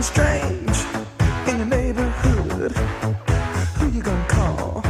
strange in your neighborhood. Who you gonna call?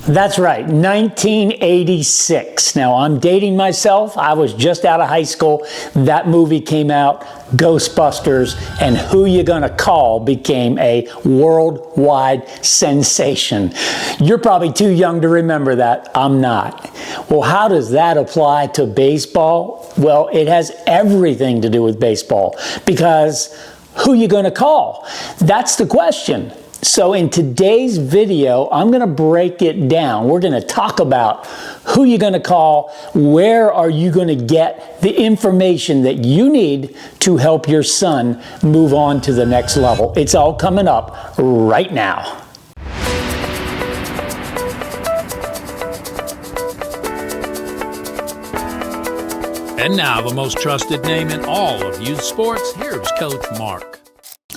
That's right, 1986. Now, I'm dating myself. I was just out of high school. That movie came out, Ghostbusters, and Who You Gonna Call became a worldwide sensation. You're probably too young to remember that. I'm not. Well, how does that apply to baseball? Well, it has everything to do with baseball, because who you gonna call? That's the question. So in today's video, I'm going to break it down. We're going to talk about who you're going to call, where are you going to get the information that you need to help your son move on to the next level. It's all coming up right now. And now the most trusted name in all of youth sports, here's Coach Mark.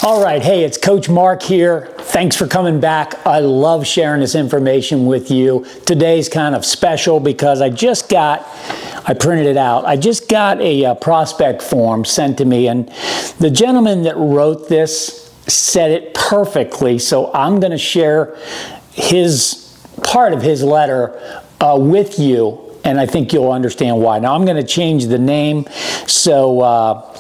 All right, hey, it's Coach Mark here. Thanks for coming back. I love sharing this information with you. Today's kind of special because I printed it out. I just got a prospect form sent to me, and the gentleman that wrote this said it perfectly, so I'm going to share part of his letter with you, and I think you'll understand why. Now, I'm going to change the name, so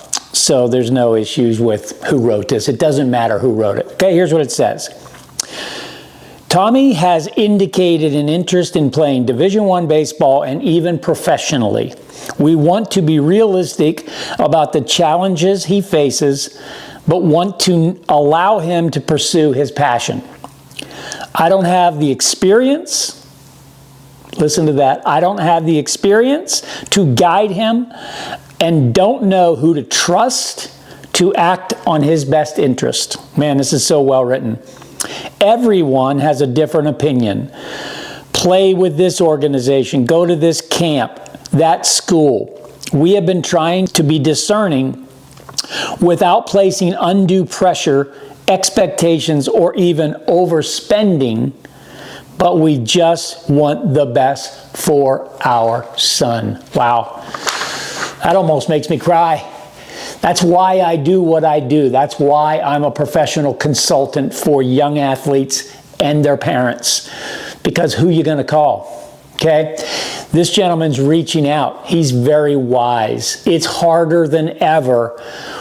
there's no issues with who wrote this. It doesn't matter who wrote it. Okay, here's what it says. Tommy has indicated an interest in playing Division I baseball and even professionally. We want to be realistic about the challenges he faces, but want to allow him to pursue his passion. I don't have the experience. Listen to that. I don't have the experience to guide him and don't know who to trust to act on his best interest. Man, this is so well written. Everyone has a different opinion. Play with this organization, go to this camp, that school. We have been trying to be discerning without placing undue pressure, expectations, or even overspending, but we just want the best for our son. Wow. That almost makes me cry. That's why I do what I do. That's why I'm a professional consultant for young athletes and their parents. Because who you going to call? Okay? This gentleman's reaching out. He's very wise. It's harder than ever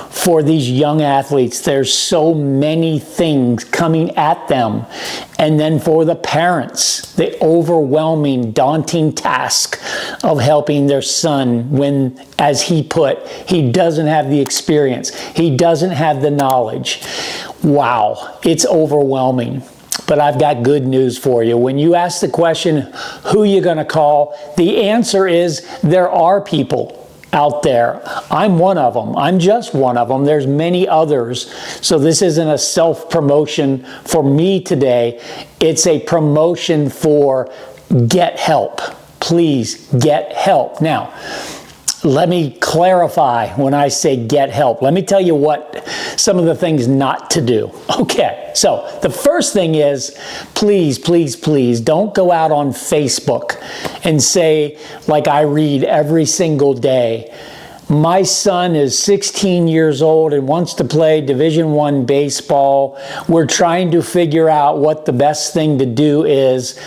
for these young athletes. There's so many things coming at them. And then for the parents, the overwhelming, daunting task of helping their son when, as he put, he doesn't have the experience. He doesn't have the knowledge. Wow, it's overwhelming. But I've got good news for you. When you ask the question, who you going to call? The answer is there are people out there. I'm one of them. I'm just one of them. There's many others. So this isn't a self-promotion for me today. It's a promotion for get help. Please get help. Now, let me clarify when I say get help. Let me tell you what some of the things not to do. Okay, so the first thing is, please, please, please don't go out on Facebook and say, like I read every single day, my son is 16 years old and wants to play Division I baseball. We're trying to figure out what the best thing to do is.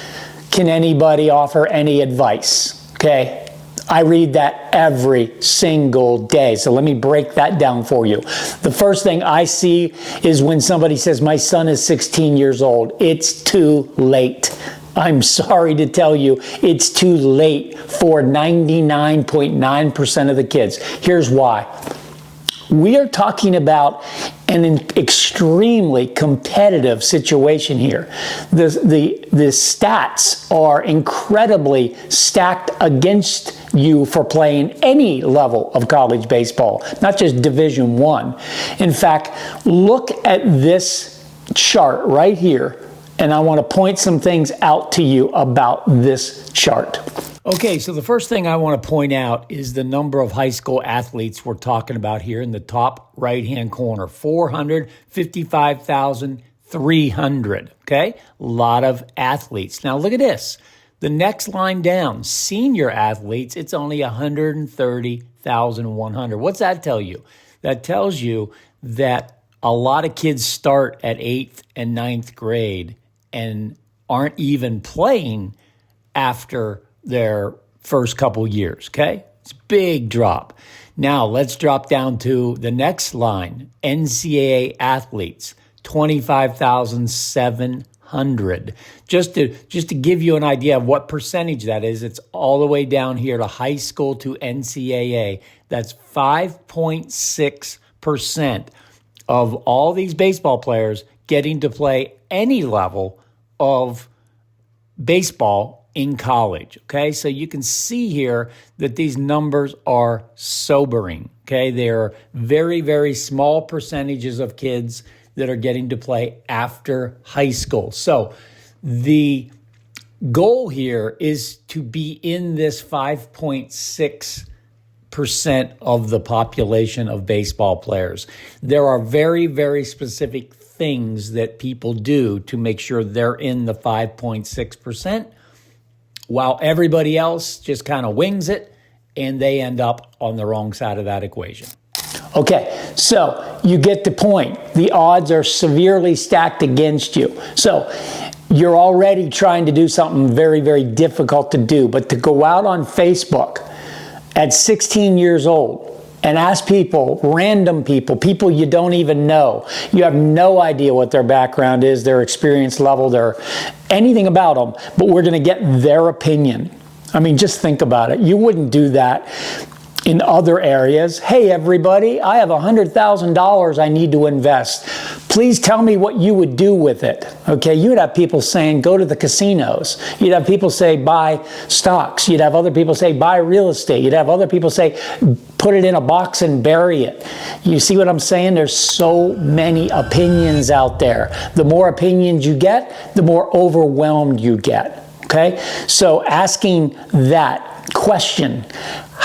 Can anybody offer any advice? Okay. I read that every single day. So let me break that down for you. The first thing I see is when somebody says, my son is 16 years old. It's too late. I'm sorry to tell you, it's too late for 99.9% of the kids. Here's why. We are talking about an extremely competitive situation here. The stats are incredibly stacked against you for playing any level of college baseball, not just Division I. In fact, look at this chart right here, and I want to point some things out to you about this chart. Okay, so the first thing I want to point out is the number of high school athletes we're talking about here in the top right-hand corner, 455,300, okay? A lot of athletes. Now look at this. The next line down, senior athletes, it's only 130,100. What's that tell you? That tells you that a lot of kids start at 8th and ninth grade and aren't even playing after their first couple years, okay? It's a big drop. Now, let's drop down to the next line. NCAA athletes, 25,700. Just to give you an idea of what percentage that is, it's all the way down here to high school to NCAA. That's 5.6% of all these baseball players getting to play any level of baseball in college, okay? So you can see here that these numbers are sobering, okay? They're very, very small percentages of kids that are getting to play after high school. So the goal here is to be in this 5.6% of the population of baseball players. There are very, very specific things that people do to make sure they're in the 5.6%, while everybody else just kind of wings it and they end up on the wrong side of that equation. Okay, so you get the point. The odds are severely stacked against you. So you're already trying to do something very, very difficult to do, but to go out on Facebook at 16 years old and ask people, random people you don't even know. You have no idea what their background is, their experience level, their anything about them, but we're going to get their opinion. I mean, just think about it. You wouldn't do that in other areas. Hey, everybody, I have $100,000 I need to invest. Please tell me what you would do with it. Okay, you would have people saying, go to the casinos. You'd have people say, buy stocks. You'd have other people say, buy real estate. You'd have other people say, put it in a box and bury it. You see what I'm saying? There's so many opinions out there. The more opinions you get, the more overwhelmed you get. Okay, so asking that question,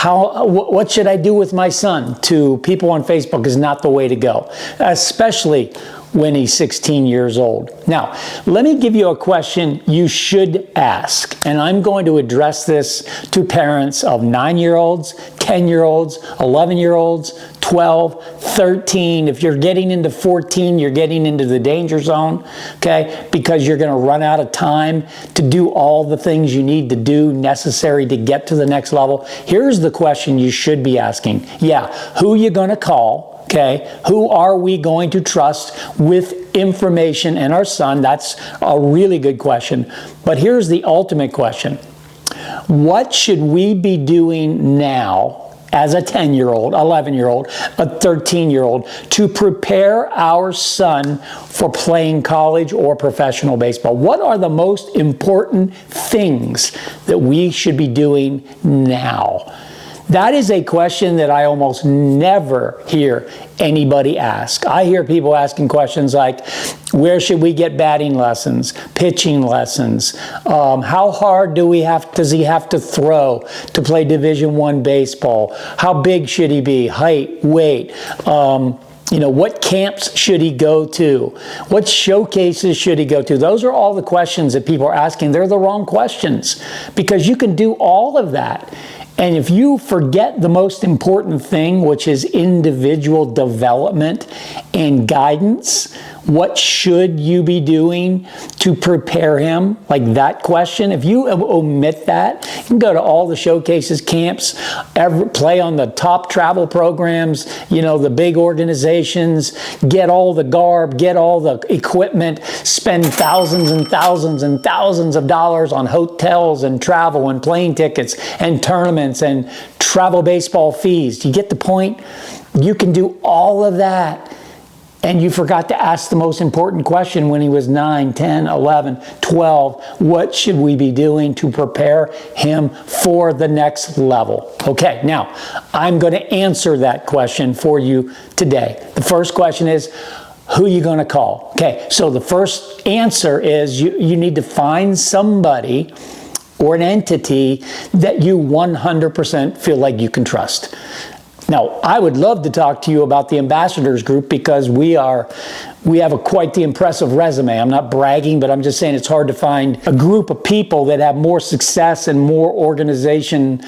what should I do with my son, to people on Facebook is not the way to go, especially when he's 16 years old. Now, let me give you a question you should ask, and I'm going to address this to parents of 9-year-olds, 10-year-olds, 11-year-olds, 12, 13. If you're getting into 14, you're getting into the danger zone, okay? Because you're going to run out of time to do all the things you need to do necessary to get to the next level. Here's the question you should be asking. Yeah, who are you going to call? Okay, who are we going to trust with information in our son? That's a really good question. But here's the ultimate question. What should we be doing now as a 10-year-old, 11-year-old, a 13-year-old to prepare our son for playing college or professional baseball? What are the most important things that we should be doing now? That is a question that I almost never hear anybody ask. I hear people asking questions like, where should we get batting lessons, pitching lessons? How hard does he have to throw to play Division I baseball? How big should he be? Height, weight? What camps should he go to? What showcases should he go to? Those are all the questions that people are asking. They're the wrong questions, because you can do all of that. And if you forget the most important thing, which is individual development and guidance, what should you be doing to prepare him? Like that question, if you omit that, you can go to all the showcases, camps, play on the top travel programs, the big organizations, get all the garb, get all the equipment, spend thousands and thousands and thousands of dollars on hotels and travel and plane tickets and tournaments and travel baseball fees. Do you get the point? You can do all of that. And you forgot to ask the most important question when he was 9, 10, 11, 12. What should we be doing to prepare him for the next level? Okay, now I'm going to answer that question for you today. The first question is, who are you going to call? Okay, so the first answer is you need to find somebody or an entity that you 100% feel like you can trust. Now, I would love to talk to you about the Ambassadors Group, because we have quite the impressive resume. I'm not bragging, but I'm just saying it's hard to find a group of people that have more success and more organization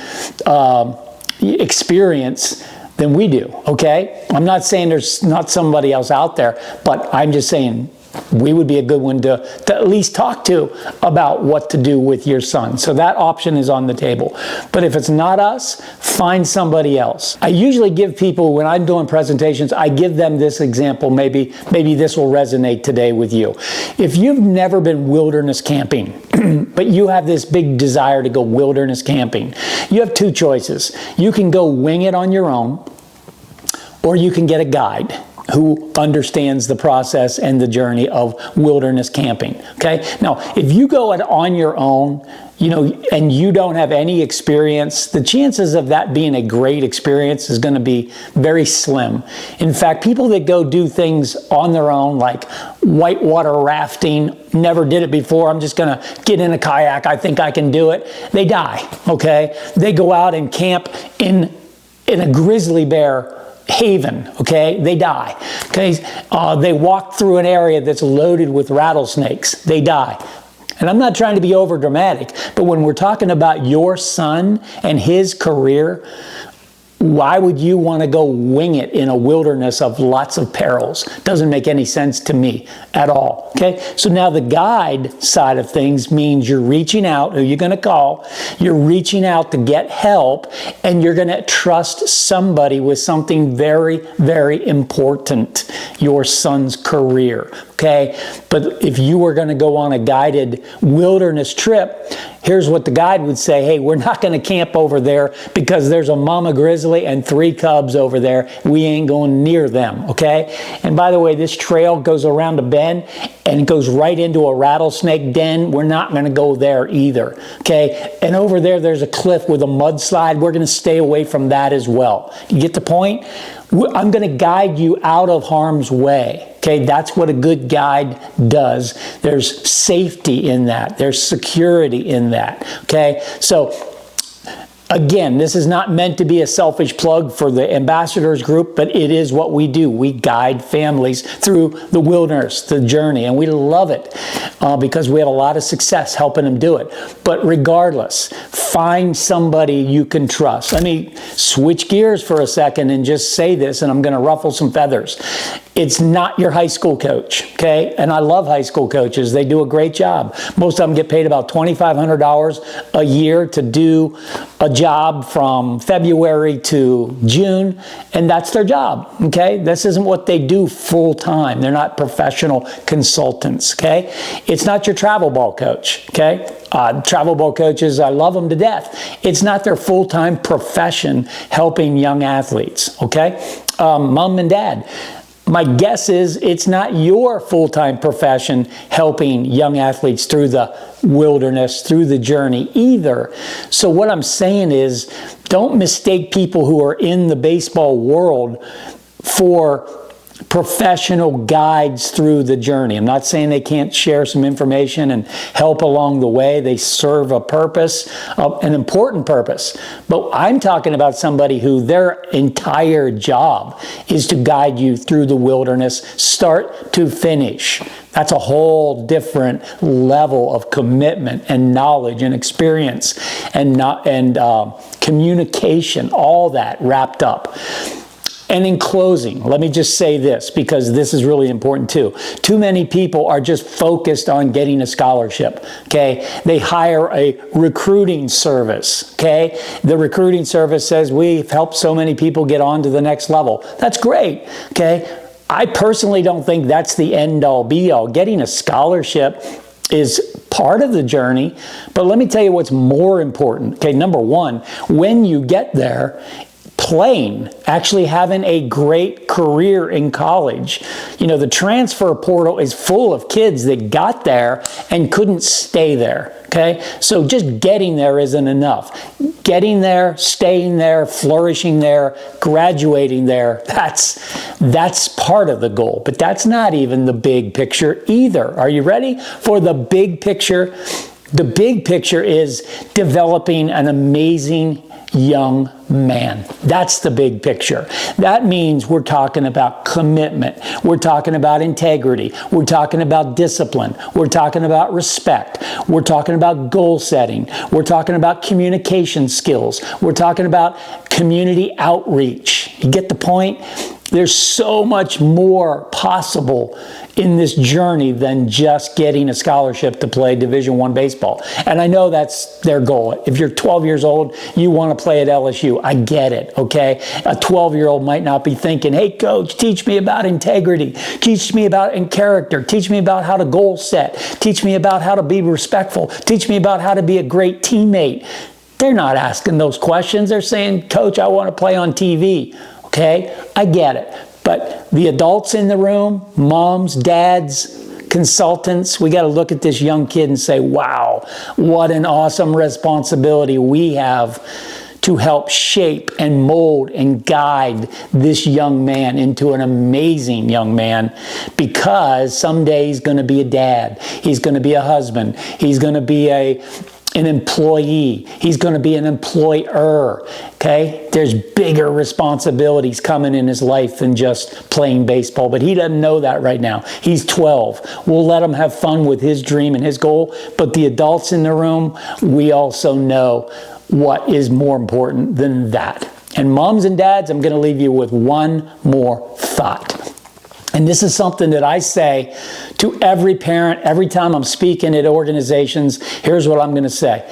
experience than we do, okay? I'm not saying there's not somebody else out there, but I'm just saying we would be a good one to at least talk to about what to do with your son. So that option is on the table. But if it's not us, find somebody else. I usually give people, when I'm doing presentations, I give them this example. Maybe this will resonate today with you. If you've never been wilderness camping, but you have this big desire to go wilderness camping, you have two choices. You can go wing it on your own, or you can get a guide who understands the process and the journey of wilderness camping, okay? Now, if you go on your own, and you don't have any experience, the chances of that being a great experience is going to be very slim. In fact, people that go do things on their own, like whitewater rafting, never did it before, I'm just going to get in a kayak, I think I can do it, they die, okay? They go out and camp in a grizzly bear haven, okay? They die, okay? They walk through an area that's loaded with rattlesnakes. They die. And I'm not trying to be over dramatic, but when we're talking about your son and his career, why would you want to go wing it in a wilderness of lots of perils? Doesn't make any sense to me at all, okay? So now the guide side of things means you're reaching out, who you're going to call, you're reaching out to get help, and you're going to trust somebody with something very, very important, your son's career, okay? But if you were going to go on a guided wilderness trip, here's what the guide would say: hey, we're not going to camp over there because there's a mama grizzly and 3 cubs over there. We ain't going near them, okay? And by the way, this trail goes around a bend and it goes right into a rattlesnake den. We're not going to go there either, okay? And over there, there's a cliff with a mudslide. We're going to stay away from that as well. You get the point? I'm going to guide you out of harm's way. Okay, that's what a good guide does. There's safety in that. There's security in that. Okay, so again, this is not meant to be a selfish plug for the ambassadors group, but it is what we do. We guide families through the wilderness, the journey, and we love it because we have a lot of success helping them do it. But regardless, find somebody you can trust. Let me switch gears for a second and just say this, and I'm going to ruffle some feathers. It's not your high school coach, okay? And I love high school coaches. They do a great job. Most of them get paid about $2,500 a year to do a job from February to June, and that's their job, okay? This isn't what they do full time. They're not professional consultants, okay? It's not your travel ball coach, okay? Travel ball coaches, I love them to death. It's not their full-time profession helping young athletes, okay? Mom and dad, my guess is it's not your full-time profession helping young athletes through the wilderness, through the journey either. So what I'm saying is, don't mistake people who are in the baseball world for professional guides through the journey. I'm not saying they can't share some information and help along the way. They serve a purpose, an important purpose. But I'm talking about somebody who their entire job is to guide you through the wilderness, start to finish. That's a whole different level of commitment and knowledge and experience and communication, all that wrapped up. And in closing, let me just say this, because this is really important too. Too many people are just focused on getting a scholarship, okay? They hire a recruiting service, okay? The recruiting service says, we've helped so many people get on to the next level. That's great, okay? I personally don't think that's the end-all, be-all. Getting a scholarship is part of the journey, but let me tell you what's more important. Okay, number one, when you get there, playing, actually having a great career in college. You know, the transfer portal is full of kids that got there and couldn't stay there, okay? So just getting there isn't enough. Getting there, staying there, flourishing there, graduating there, that's part of the goal. But that's not even the big picture either. Are you ready for the big picture? The big picture is developing an amazing young man. That's the big picture. That means we're talking about commitment. We're talking about integrity. We're talking about discipline. We're talking about respect. We're talking about goal setting. We're talking about communication skills. We're talking about community outreach. You get the point? There's so much more possible in this journey than just getting a scholarship to play Division I baseball. And I know that's their goal. If you're 12 years old, you want to play at LSU. I get it, okay? A 12-year-old might not be thinking, hey, coach, teach me about integrity. Teach me about character. Teach me about how to goal set. Teach me about how to be respectful. Teach me about how to be a great teammate. They're not asking those questions. They're saying, coach, I want to play on TV. Okay, I get it. But the adults in the room, moms, dads, consultants, we got to look at this young kid and say, wow, what an awesome responsibility we have to help shape and mold and guide this young man into an amazing young man, because someday he's going to be a dad. He's going to be a husband. He's going to be an employee. He's going to be an employer, okay? There's bigger responsibilities coming in his life than just playing baseball, but he doesn't know that right now. He's 12. We'll let him have fun with his dream and his goal, but the adults in the room, we also know what is more important than that. And moms and dads, I'm going to leave you with one more thought. And this is something that I say to every parent every time I'm speaking at organizations. Here's what I'm going to say.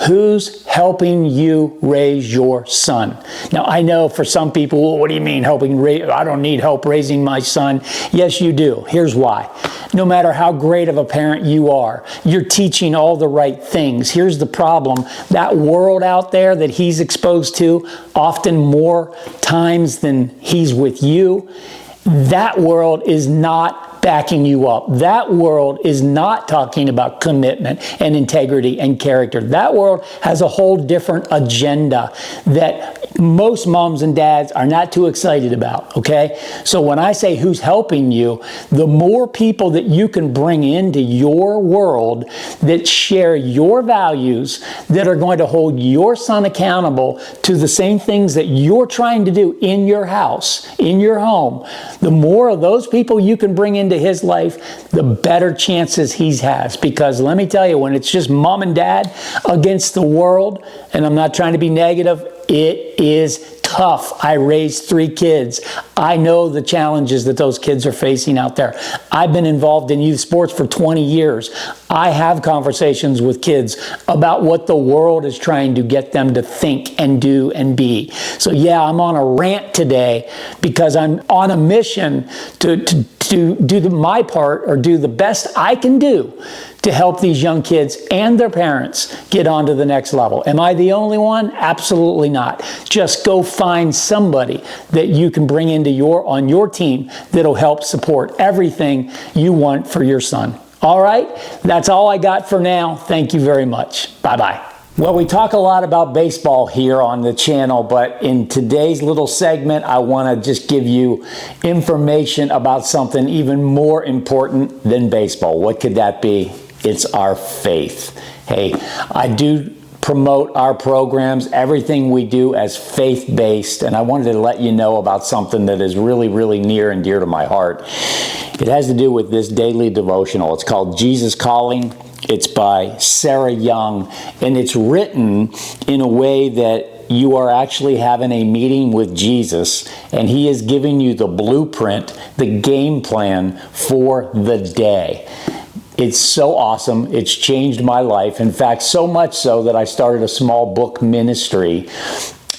Who's helping you raise your son? Now, I know for some people, well, what do you mean helping raise? I don't need help raising my son. Yes, you do. Here's why. No matter how great of a parent you are, you're teaching all the right things. Here's the problem. That world out there that he's exposed to, often more times than he's with you, that world is not backing you up. That world is not talking about commitment and integrity and character. That world has a whole different agenda that most moms and dads are not too excited about, okay? So when I say who's helping you, the more people that you can bring into your world that share your values, that are going to hold your son accountable to the same things that you're trying to do in your house, in your home, the more of those people you can bring into his life, the better chances he has. Because let me tell you, when it's just mom and dad against the world, and I'm not trying to be negative, it is tough. I raised 3 kids. I know the challenges that those kids are facing out there. I've been involved in youth sports for 20 years. I have conversations with kids about what the world is trying to get them to think and do and be. So yeah, I'm on a rant today because I'm on a mission to do my part, or do the best I can do to help these young kids and their parents get on to the next level. Am I the only one? Absolutely not. Just go find somebody that you can bring into on your team that'll help support everything you want for your son. All right, that's all I got for now. Thank you very much. Bye-bye. Well, we talk a lot about baseball here on the channel, but in today's little segment, I want to just give you information about something even more important than baseball. What could that be? It's our faith. Hey, I do promote our programs, everything we do, as faith-based, and I wanted to let you know about something that is really, really near and dear to my heart. It has to do with this daily devotional. It's called Jesus Calling. It's by Sarah Young, and it's written in a way that you are actually having a meeting with Jesus, and he is giving you the blueprint, the game plan for the day. It's so awesome. It's changed my life. In fact, so much so that I started a small book ministry,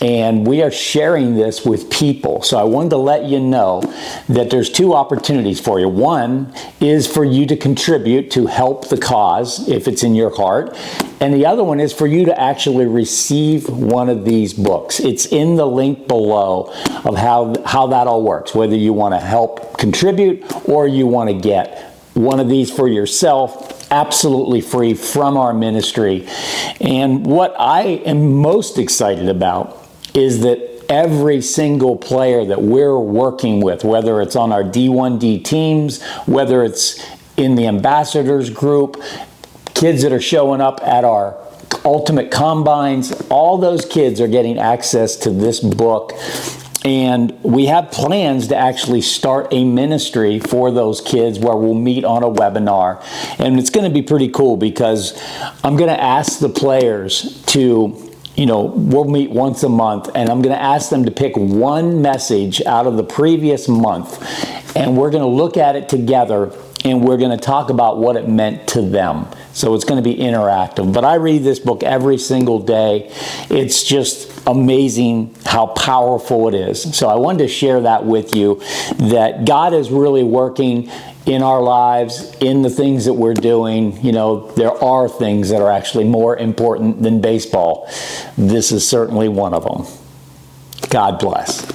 and we are sharing this with people. So I wanted to let you know that there's 2 opportunities for you. One is for you to contribute to help the cause if it's in your heart. And the other one is for you to actually receive one of these books. It's in the link below of how that all works, whether you want to help contribute or you want to get one of these for yourself, absolutely free from our ministry. And what I am most excited about is that every single player that we're working with, whether it's on our D1D teams, whether it's in the ambassadors group, kids that are showing up at our ultimate combines. All those kids are getting access to this book. And we have plans to actually start a ministry for those kids where we'll meet on a webinar. And it's going to be pretty cool because I'm going to ask the players to, we'll meet once a month, and I'm going to ask them to pick one message out of the previous month. And we're going to look at it together, and we're going to talk about what it meant to them. So it's going to be interactive. But I read this book every single day. It's just amazing how powerful it is. So I wanted to share that with you, that God is really working in our lives, in the things that we're doing. There are things that are actually more important than baseball. This is certainly one of them. God bless.